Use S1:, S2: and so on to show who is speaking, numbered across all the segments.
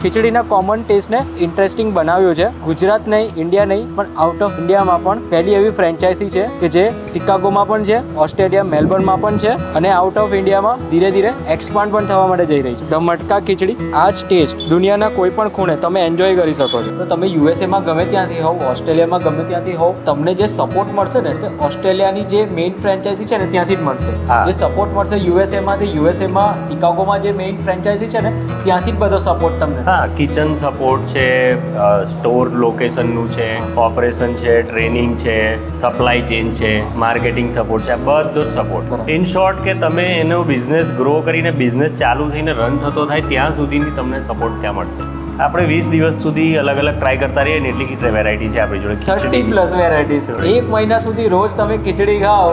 S1: ખીચડીના common ટેસ્ટને interesting બનાવ્યું છે. ગુજરાત નહીં, ઇન્ડિયા નહીં, પણ આઉટ ઓફ ઇન્ડિયામાં પણ પહેલી એવી ફ્રેન્ચાઇઝી છે કે જે શિકાગોમાં પણ છે, ઓસ્ટ્રેલિયા મેલબર્નમાં પણ છે અને આઉટ ઓફ ઇન્ડિયામાં ધીરે ધીરે એક્સપાન્ડ પણ થવા માટે જઈ રહી છે. ધ મટકા ખીચડી, આ જ ટેસ્ટ દુનિયાના કોઈ પણ ખૂણે તમે એન્જોય કરી શકો છો. તો તમે યુએસએમાં ગમે ત્યાંથી હોવ, ઓસ્ટ્રેલિયામાં ગમે ત્યાંથી હોવ, તમને જે સપોર્ટ મળશે ને તે ઓસ્ટ્રેલિયાની જે મેઇન ફ્રેન્ચાઇઝી છે ને ત્યાંથી જ મળશે. જે સપોર્ટ મળશે યુએસએમાંથી, યુએસએમાં શિકાગોમાં જે મેઇન ફ્રેન્ચાઇઝી છે ને ત્યાંથી જ બધો સપોર્ટ તમને.
S2: હા, કિચન સપોર્ટ છે, સ્ટોર લોકેશનનું છે, ઓપરેશન છે, ટ્રેનિંગ છે, સપ્લાય ચેઇન છે, માર્કેટિંગ સપોર્ટ છે, બધો જ સપોર્ટ. ઇન શોર્ટ કે તમે એનો બિઝનેસ ગ્રો કરીને બિઝનેસ ચાલુ થઈને રન થતો થાય ત્યાં સુધીની તમને સપોર્ટ ત્યાં મળશે. આપણે 20 દિવસ સુધી અલગ અલગ ટ્રાય કરતા રહીએ ને એટલી કેટલી વેરાયટી છે આપણી જોડે.
S1: 30+ વેરાયટીઝ. એક મહિના સુધી રોજ તમે ખીચડી ખાઓ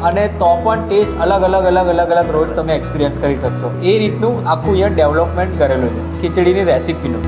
S1: અને તો પણ ટેસ્ટ અલગ રોજ તમે એક્સપિરિયન્સ કરી શકશો. એ રીતનું આખું અહીંયા ડેવલપમેન્ટ કરેલું છે ખીચડીની રેસીપીનું.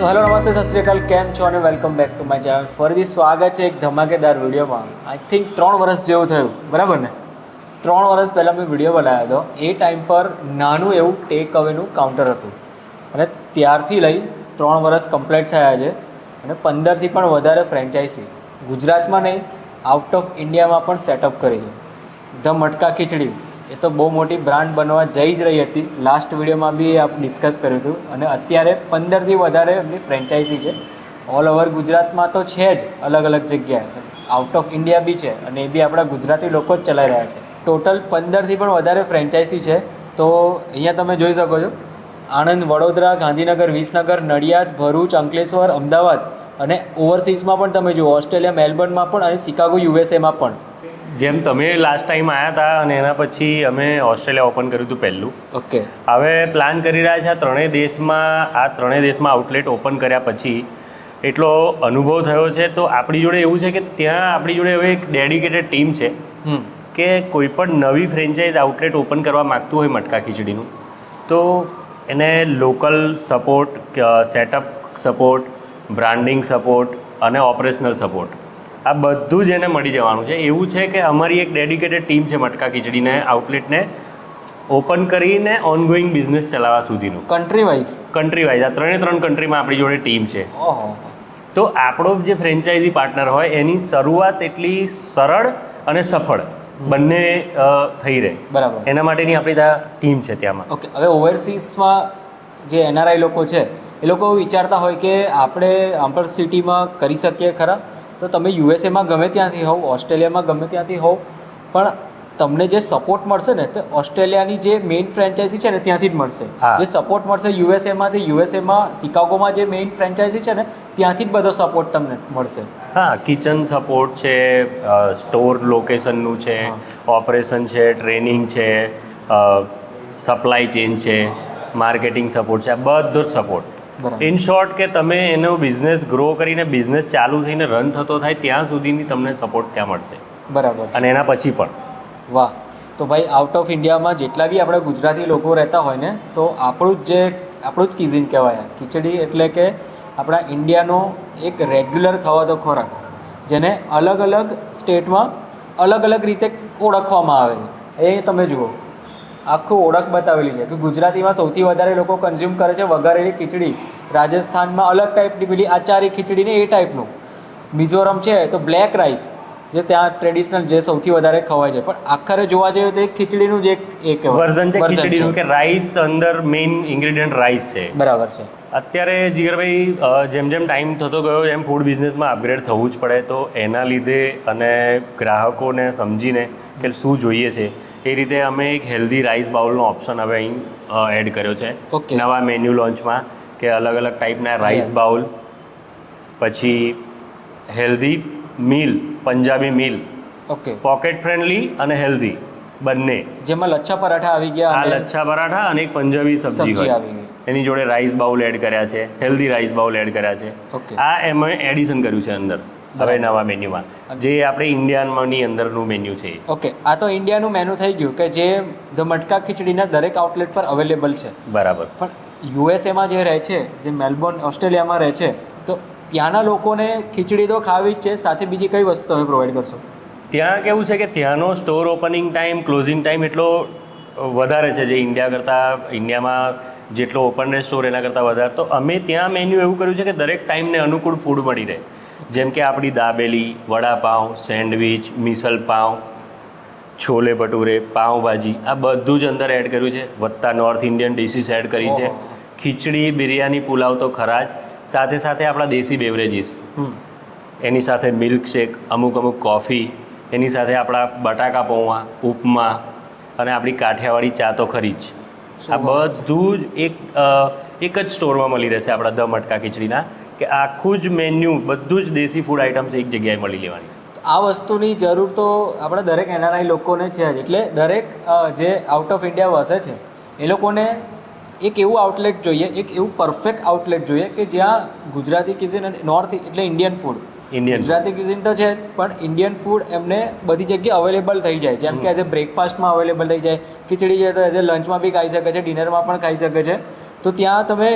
S1: સો હેલો, નમસ્તે, સત શ્રી અકાલ, કેમ છો અને welcome back to my channel. ફરીથી સ્વાગત છે એક ધમાકેદાર વિડીયોમાં. આઈ થિંક 3 વર્ષ જેવું થયું, બરાબર ને? 3 વર્ષ પહેલાં મેં વિડીયો બનાવ્યો હતો. એ ટાઈમ પર નાનું એવું ટેક અવેનું કાઉન્ટર હતું અને ત્યારથી લઈ 3 વર્ષ કમ્પ્લીટ થયા છે અને 15થી પણ વધારે ફ્રેન્ચાઇઝી ગુજરાતમાં નહીં, આઉટ ઓફ ઇન્ડિયામાં પણ સેટઅપ કરી છે. ધ મટકા ખીચડી એ તો બહુ મોટી બ્રાન્ડ બનવા જઈ જ રહી હતી. લાસ્ટ વિડીયોમાં બી આપણે ડિસ્કસ કર્યું હતું અને અત્યારે 15થી વધારે એમની ફ્રેન્ચાઇઝી છે. ઓલ ઓવર ગુજરાતમાં તો છે જ, અલગ અલગ જગ્યાએ. આઉટ ઓફ ઇન્ડિયા બી છે અને એ બી આપણા ગુજરાતી લોકો જ ચલાવી રહ્યા છે. ટોટલ 15થી પણ વધારે ફ્રેન્ચાઇઝી છે. તો અહીંયા તમે જોઈ શકો છો, આણંદ, વડોદરા, ગાંધીનગર, વિસનગર, નડિયાદ, ભરૂચ, અંકલેશ્વર, અમદાવાદ અને ઓવરસીઝમાં પણ તમે જુઓ, ઓસ્ટ્રેલિયા મેલબર્નમાં પણ અને શિકાગો યુએસએમાં પણ.
S2: જેમ તમે લાસ્ટ ટાઈમ આવ્યા હતા અને એના પછી અમે ઓસ્ટ્રેલિયા ઓપન કર્યું હતું પહેલું.
S1: ઓકે.
S2: હવે પ્લાન કરી રહ્યા છે આ ત્રણેય દેશમાં આઉટલેટ ઓપન કર્યા પછી એટલો અનુભવ થયો છે. તો આપણી જોડે એવું છે કે ત્યાં આપણી જોડે હવે એક ડેડિકેટેડ ટીમ છે કે કોઈ પણ નવી ફ્રેન્ચાઇઝ આઉટલેટ ઓપન કરવા માગતું હોય મટકા ખીચડીનું, તો એને local support, setup support, branding support અને ઓપરેશનલ સપોર્ટ, આ બધું જ એને મળી જવાનું છે. એવું છે કે અમારી એક ડેડિકેટેડ ટીમ છે મટકા ખીચડીને આઉટલેટને ઓપન કરીને ઓનગોઈંગ બિઝનેસ ચલાવવા સુધીનું.
S1: કન્ટ્રી વાઇઝ
S2: આ 3 કન્ટ્રીમાં આપણી જોડે ટીમ છે.
S1: ઓહો.
S2: તો આપણો જે ફ્રેન્ચાઇઝી પાર્ટનર હોય એની શરૂઆત એટલી સરળ અને સફળ બંને થઈ રહે,
S1: બરાબર,
S2: એના માટેની આપણી ત્યાં ટીમ છે ત્યાંમાં.
S1: ઓકે. હવે ઓવરસીઝમાં જે એનઆરઆઈ લોકો છે એ લોકો વિચારતા હોય કે આપણે આંપર સિટીમાં કરી શકીએ ખરા. તો તમે યુએસએમાં ગમે ત્યાંથી હોવ, ઓસ્ટ્રેલિયામાં ગમે ત્યાંથી હોવ, પણ તમને જે સપોર્ટ મળશે ને તે ઓસ્ટ્રેલિયાની જે મેઇન ફ્રેન્ચાઇઝી છે ને ત્યાંથી જ મળશે. જે સપોર્ટ મળશે યુએસએમાંથી, યુએસએમાં શિકાગોમાં જે મેઇન ફ્રેન્ચાઇઝી છે ને ત્યાંથી જ બધો સપોર્ટ તમને મળશે.
S2: હા, કિચન સપોર્ટ છે, સ્ટોર લોકેશનનું છે, ઓપરેશન છે, ટ્રેનિંગ છે, સપ્લાય ચેઇન છે, માર્કેટિંગ સપોર્ટ છે, બધો જ સપોર્ટ. ઇન શોર્ટ કે તમે એનો બિઝનેસ ગ્રો કરીને બિઝનેસ ચાલુ થઈને રન થતો થાય ત્યાં સુધીની તમને સપોર્ટ ત્યાં મળશે.
S1: બરાબર.
S2: અને એના પછી પણ.
S1: વાહ. તો ભાઈ, આઉટ ઓફ ઇન્ડિયામાં જેટલા બી આપણા ગુજરાતી લોકો રહેતા હોય ને, તો આપણું જ કિઝિન કહેવાય ખીચડી. એટલે કે આપણા ઇન્ડિયાનો એક રેગ્યુલર ખવાતો ખોરાક, જેને અલગ અલગ સ્ટેટમાં અલગ અલગ રીતે ઓળખવામાં આવે છે. એ તમે જુઓ, આખું ઓળખ બતાવેલી છે કે ગુજરાતીમાં સૌથી વધારે લોકો કન્ઝ્યુમ કરે છે વઘારેલી ખીચડી. રાજસ્થાનમાં અલગ ટાઈપની પેલી આચારી ખીચડી ને એ ટાઈપનું. મિઝોરમ છે તો બ્લેક રાઈસ, જે ત્યાં ટ્રેડિશનલ જે સૌથી વધારે ખવાય છે. પણ આખરે જોવા જઈએ તો એક ખીચડીનું જ એક
S2: વર્ઝન છે ખીચડીનું, કે રાઈસ અંદર મેઇન ઇન્ગ્રેડિયન્ટ રાઈસ છે.
S1: બરાબર છે.
S2: અત્યારે જીગરભાઈ જેમ જેમ ટાઈમ થતો ગયો એમ ફૂડ બિઝનેસમાં અપગ્રેડ થવું જ પડે. તો એના લીધે અને ગ્રાહકોને સમજીને કે શું જોઈએ છે એ રીતે અમે એક હેલ્ધી રાઈસ બાઉલનો ઓપ્શન હવે અહીં એડ કર્યો છે નવા મેન્યુ લોન્ચમાં, કે અલગ અલગ ટાઈપના રાઈસ બાઉલ, પછી હેલ્ધી મીલ પંજાબી મિલ,
S1: ઓકે,
S2: પોકેટ ફ્રેન્ડલી અને હેલ્ધી બંને.
S1: જેમાં લચ્છા પરાઠા આવી ગયા
S2: આ
S1: અને
S2: લચ્છા પરાઠા અને એક પંજાબી સબ્જી
S1: સબ્જી
S2: હોય,
S1: આવી ગઈ.
S2: એની જોડે રાઈસ બાઉલ એડ કર્યા છે, હેલ્ધી રાઈસ બાઉલ એડ કર્યા છે.
S1: ઓકે.
S2: આ એમાં એડિશન કર્યું છે અંદર હવે નવા મેન્યુમાં, જે આપણે ઇન્ડિયનમાંની અંદરનું મેન્યુ છે.
S1: ઓકે, આ તો ઇન્ડિયાનું મેનુ થઈ ગયું કે જે ધ મટકા ખીચડીના દરેક આઉટલેટ પર અવેલેબલ છે.
S2: બરાબર.
S1: પણ યુએસએમાં જે રહે છે, જે મેલબોર્ન ઓસ્ટ્રેલિયામાં રહે છે, તો ત્યાંના લોકોને ખીચડી તો ખાવી જ છે, સાથે બીજી કઈ વસ્તુ તમે પ્રોવાઈડ કરશો?
S2: ત્યાં કેવું છે કે ત્યાંનો store opening time, closing time એટલો વધારે છે, જે ઇન્ડિયા કરતાં, ઇન્ડિયામાં જેટલો ઓપન રહે સ્ટોર એના કરતાં વધારે. તો અમે ત્યાં મેન્યુ એવું કર્યું છે કે દરેક ટાઈમને અનુકૂળ ફૂડ મળી રહે. જેમ કે આપણી દાબેલી, વડાપાઉં, સેન્ડવિચ, મિસલ પાઉં, છોલે ભટુરે, પાઉંભાજી, આ બધું જ અંદર એડ કર્યું છે. વત્તા નોર્થ ઇન્ડિયન ડિશિસ એડ કરી છે. ખીચડી, બિરયાની, પુલાવ તો ખરા જ, સાથે સાથે આપણા દેશી બેવરેજીસ, એની સાથે મિલ્કશેક, અમુક કોફી, એની સાથે આપણા બટાકા પૌવા, ઉપમા અને આપણી કાઠિયાવાડી ચા તો ખરી જ. આ બધું જ એક જ સ્ટોરમાં મળી રહેશે આપણા ધ મટકા ખીચડીના, કે આખું જ મેન્યુ, બધું જ દેશી ફૂડ આઇટમ્સ એક જગ્યાએ મળી લેવાની.
S1: આ વસ્તુની જરૂર તો આપણા દરેક એનઆરઆઈ લોકોને છે જ. એટલે દરેક જે આઉટ ઓફ ઇન્ડિયા વસે છે એ લોકોને એક એવું આઉટલેટ જોઈએ, એક એવું પરફેક્ટ આઉટલેટ જોઈએ કે જ્યાં ગુજરાતી કિઝિન અને નોર્થ એટલે ઇન્ડિયન ફૂડ, ગુજરાતી કિઝિન તો છે પણ ઇન્ડિયન ફૂડ એમને બધી જગ્યાએ અવેલેબલ થઈ જાય. જેમ કે એઝ એ બ્રેકફાસ્ટમાં અવેલેબલ થઈ જાય, ખીચડી છે તો એઝ એ લંચમાં બી ખાઈ શકે છે, ડિનરમાં પણ ખાઈ શકે છે. તો ત્યાં તમે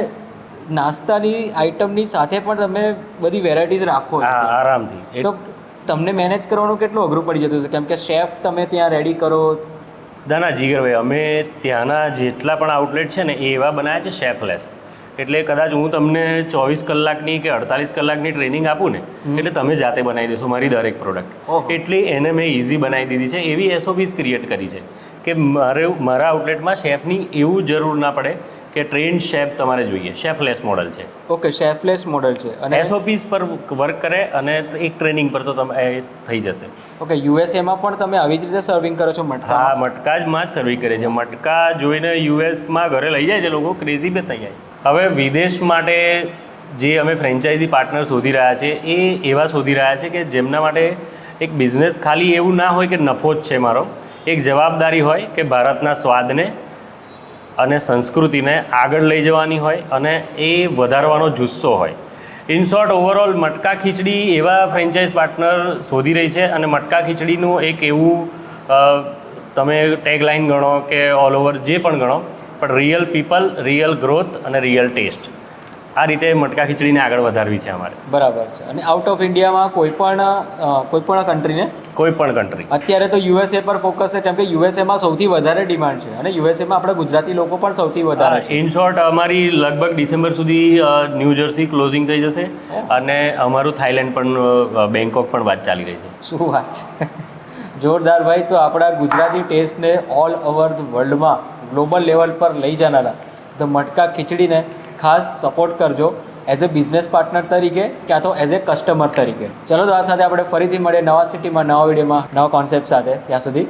S1: નાસ્તાની આઇટમની સાથે પણ તમે બધી વેરાયટીઝ રાખો
S2: આરામથી.
S1: તો તમને મેનેજ કરવાનું કેટલું અઘરું પડી જતું હશે, કેમ કે શેફ તમે ત્યાં રેડી કરો?
S2: ના જીગરભાઈ, અમે ત્યાંના જેટલા પણ આઉટલેટ છે ને એ એવા બનાવ્યા છે શેફલેસ. એટલે કદાચ હું તમને 24 કલાકની કે 48 કલાકની ટ્રેનિંગ આપું ને, એટલે તમે જાતે બનાવી દેશો મારી દરેક પ્રોડક્ટ. એટલે એને મેં ઇઝી બનાવી દીધી છે. એવી એસઓપીસ ક્રિએટ કરી છે કે મારા આઉટલેટમાં શેફની એવું જરૂર ના પડે કે ટ્રેન્ડ શેફ તમારે જોઈએ. શેફલેસ મોડલ છે.
S1: ઓકે, શેફલેસ મોડલ છે
S2: અને એસઓપીસ પર વર્ક કરે અને એક ટ્રેનિંગ પર તો તમે થઈ જશે.
S1: ઓકે, યુએસએમાં પણ તમે આવી જ રીતે સર્વિંગ કરો છો મટકા?
S2: હા, મટકા જ માં જ સર્વિંગ કરે છે. મટકા જોઈને યુએસમાં ઘરે લઈ જાય છે લોકો, ક્રેઝી બી થઈ જાય. હવે વિદેશ માટે જે અમે ફ્રેન્ચાઇઝી પાર્ટનર શોધી રહ્યા છે એ એવા શોધી રહ્યા છે કે જેમના માટે એક બિઝનેસ ખાલી એવું ના હોય કે નફો જ છે મારો, એક જવાબદારી હોય કે ભારતના સ્વાદને અને સંસ્કૃતિને આગળ લઈ જવાની હોય અને એ વધારવાનો જુસ્સો હોય. ઇન શોર્ટ, ઓવરઓલ મટકા ખીચડી એવા ફ્રેન્ચાઇઝ પાર્ટનર શોધી રહી છે. અને મટકા ખીચડીનું એક એવું તમે ટેગલાઇન ગણો કે ઓલ ઓવર જે પણ ગણો, પણ રિયલ પીપલ, રિયલ ગ્રોથ અને રિયલ ટેસ્ટ, આ રીતે મટકા ખીચડીને આગળ વધારવી છે અમારે.
S1: બરાબર છે. અને આઉટ ઓફ ઇન્ડિયામાં કોઈ પણ કન્ટ્રીને,
S2: કોઈ પણ કન્ટ્રી,
S1: અત્યારે તો યુએસએ પર ફોકસ છે, કેમ કે યુએસએમાં સૌથી વધારે ડિમાન્ડ છે અને યુએસએમાં આપણે ગુજરાતી લોકો પણ સૌથી વધારે છે.
S2: ઇન શોર્ટ, અમારી લગભગ ડિસેમ્બર સુધી ન્યૂ જર્સી ક્લોઝિંગ થઈ જશે અને અમારું થાઈલેન્ડ પણ, બેંકોક પણ વાત ચાલી રહી છે.
S1: શું વાત છે! જોરદાર ભાઈ. તો આપણા ગુજરાતી ટેસ્ટને ઓલ ઓવર ધ વર્લ્ડમાં, ગ્લોબલ લેવલ પર લઈ જનારા ધ મટકા ખીચડીને ખાસ સપોર્ટ કરજો, એઝ એ બિઝનેસ પાર્ટનર તરીકે ક્યાં તો એઝ એ કસ્ટમર તરીકે. ચલો, તો આ સાથે આપણે ફરીથી મળીએ નવા સિટીમાં, નવા વિડીયોમાં, નવા કોન્સેપ્ટ સાથે. ત્યાં સુધી